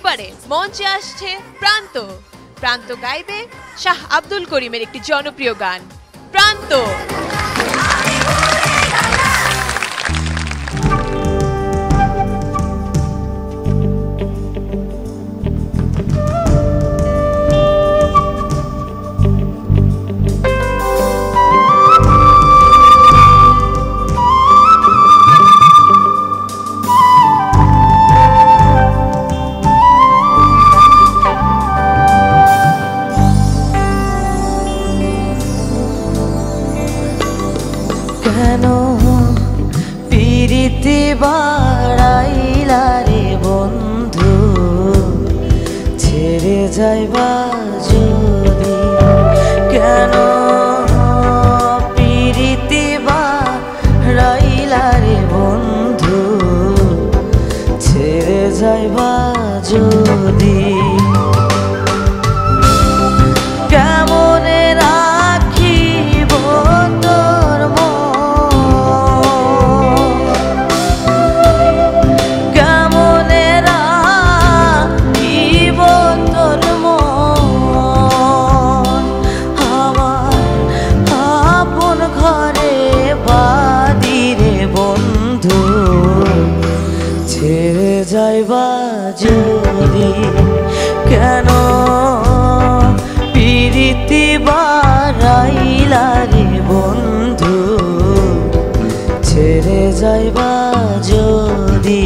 এবারে মঞ্চে আসছে প্রান্ত। প্রান্ত গাইবে শাহ আব্দুল করিমের একটি জনপ্রিয় গান প্রান্ত। কেন পিরিতি বাড়াইলা রে বন্ধু, ছেড়ে যাইবা যদি? কেন পিরিতি বাড়াইলা রে বন্ধু, ছেড়ে যাইবা যদি? কেমনে রাখিব তোর কেমনে রাখিব তোর আমার আপন ঘরে বাদিরে বন্ধু, ছেড়ে যাইবা যদি? কেন পিরিতি বাড়াইলা রে বন্ধু, ছেড়ে যাইবা যদি?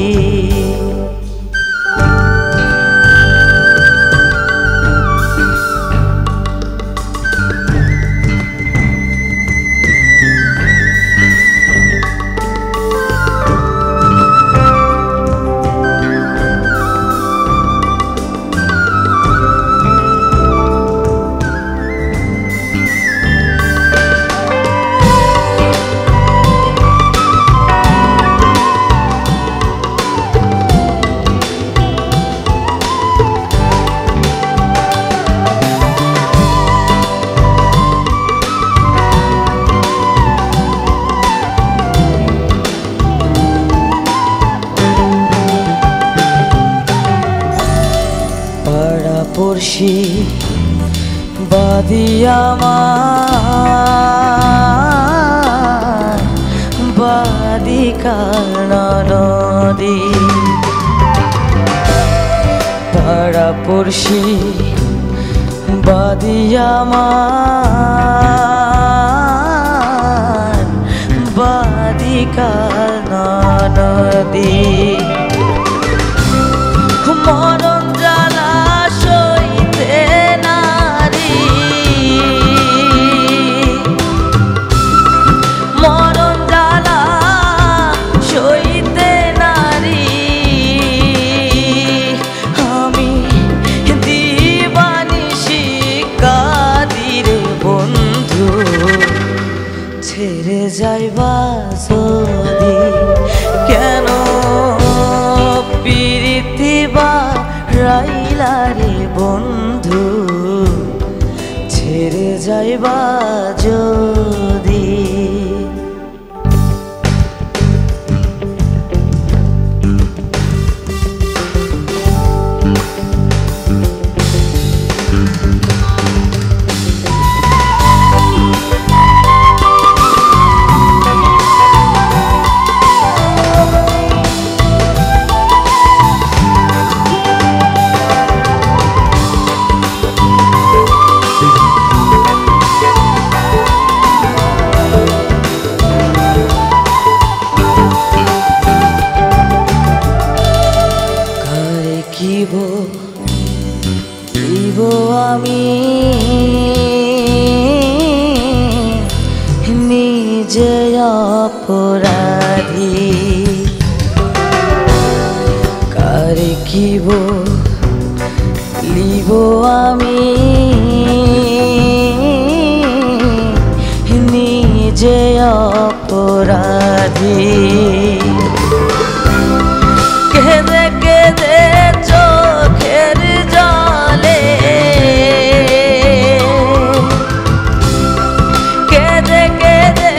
পড়শি বাদিয়ামার বাদিকার নদী, পাড়া পড়শি বাদিয়ামার বাদিকার নদী। মরণ জ্বালা সইতে নারী, মরণ জ্বালা সইতে নারী, আমি দিবানিশি কাদিরে বন্ধু, ছেড়ে যাইবা যদি? কেন পিরিতি বাড়াইলা রে বন্ধু, ছেড়ে যাইবা যদি? আমি নিজে অপরাধী, কারে কিব লিব আমি নিজে অপরাধী। কেঁদে কেঁদে চোখের জলে, কেঁদে কেঁদে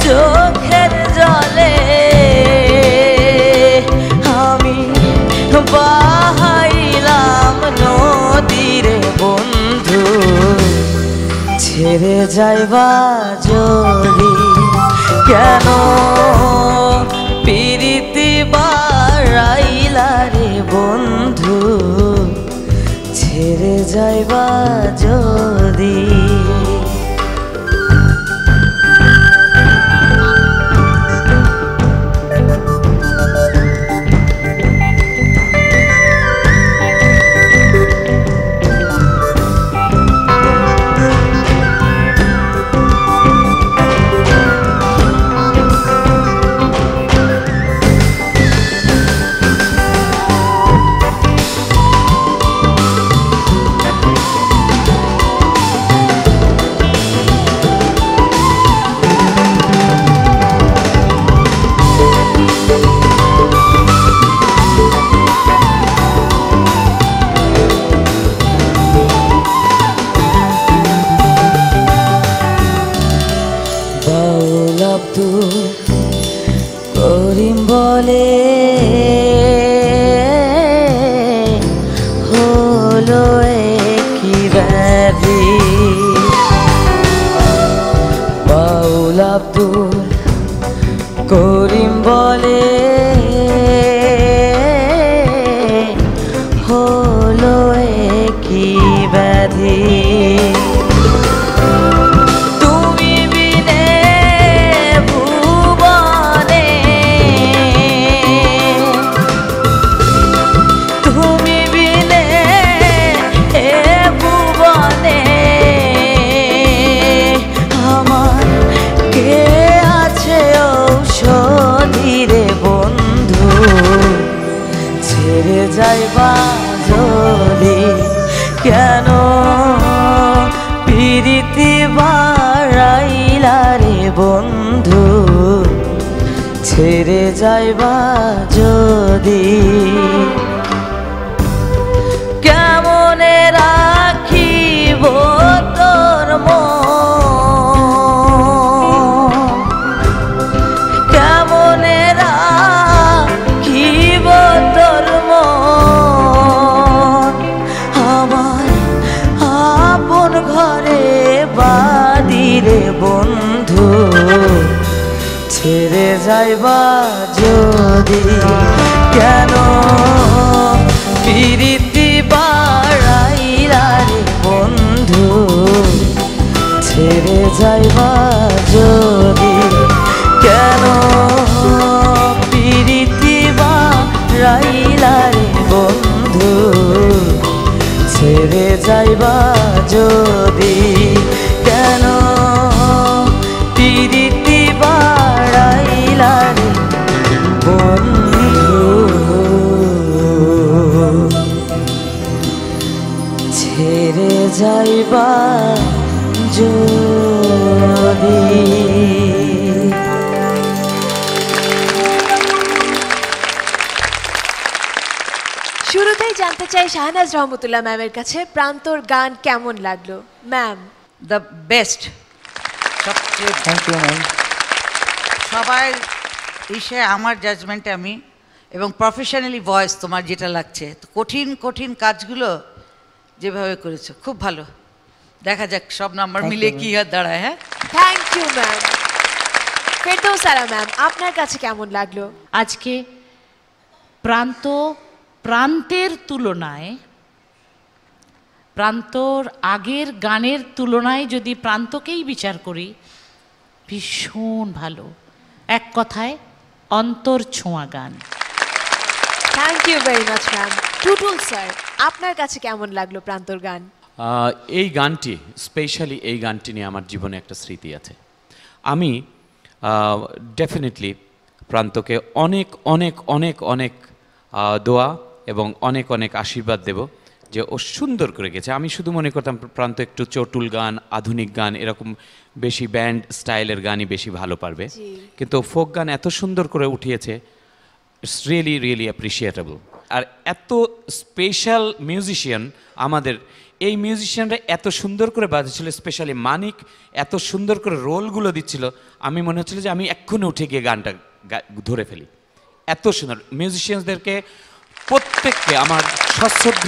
চোখের জলে আমি বাহার ছেড়ে যাইবা যদি কেন পিরিতি বাড়াইলা রে বন্ধু ছেড়ে যাইবা যদি করিম বলে হলো কি ব্যাধি বাউল আব্দুল করিম বলে হলো কি ব্যাধি যাইবা যদি কেন পিরিতি বাড়াইলা রে বন্ধু ছেড়ে যাইবা যদি কেমনে রাখিব তোর মন কেমনে রাখিব তোর ঘরে বাদিরে বন্ধু ছেড়ে যাইবা যদি কেন পিরিতি বাড়াইলা রে বন্ধু ছেড়ে যাইবা যদি কেন পিরিতি বাড়াইলা রে বন্ধু ছেড়ে যাইবা যদি কেন পিরিতি বাড়াইলা রে বন্ধু ছেড়ে যাইবা যদি শুরুতেই জানতে চাই শাহনাজ রহমতুল্লাহ ম্যামের কাছে প্রান্তর গান কেমন লাগলো ম্যাম? The best. সবচেয়ে থ্যাংক ইউ ম্যাম। সবাই ইসে আমার জাজমেন্টে আমি এবং প্রফেশনালি ভয়েস তোমার যেটা লাগছে কঠিন কঠিন কাজগুলো যেভাবে করেছো খুব ভালো। দেখা যাক সব নাম্বার মিলে কি আর দাঁড়ায়। হ্যাঁ, thank you ma'am. Ferdousara ma'am আপনার কাছে কেমন লাগলো? আজকে প্রান্তের তুলনায় প্রান্তর আগের গানের তুলনায় যদি প্রান্তকেই বিচার করি ভীষণ ভালো, এক কথায় অন্তর ছোঁয়া গান। Thank you very much ma'am. Tutul sir আপনার কাছে কেমন লাগলো প্রান্তর গান? এই গানটি স্পেশালি এই গানটি নিয়ে আমার জীবনে একটা স্মৃতি আছে। আমি ডেফিনেটলি প্রান্তকে অনেক অনেক অনেক অনেক দোয়া এবং অনেক অনেক আশীর্বাদ দেব যে ও সুন্দর করে গেছে। আমি শুধু মনে করতাম প্রান্ত একটু চটুল গান, আধুনিক গান, এরকম বেশি ব্যান্ড স্টাইলের গানই বেশি ভালো পারবে, কিন্তু ফোক গান এত সুন্দর করে উঠিয়েছে। It's really really appreciable. আর এত স্পেশাল মিউজিশিয়ান আমাদের, এই মিউজিশিয়ানরা এত সুন্দর করে বাজাচ্ছিল, স্পেশালি মানিক এত সুন্দর করে রোলগুলো দিচ্ছিল, আমি মনে হচ্ছিল যে আমি এক্ষুনি উঠে গিয়ে গানটা ধরে ফেলি। এত সুন্দর মিউজিশিয়ানসদেরকে প্রত্যেককে আমার সশ্রদ্ধ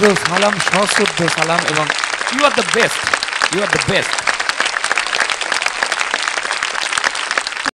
সালাম এবং you are the best, you are the best.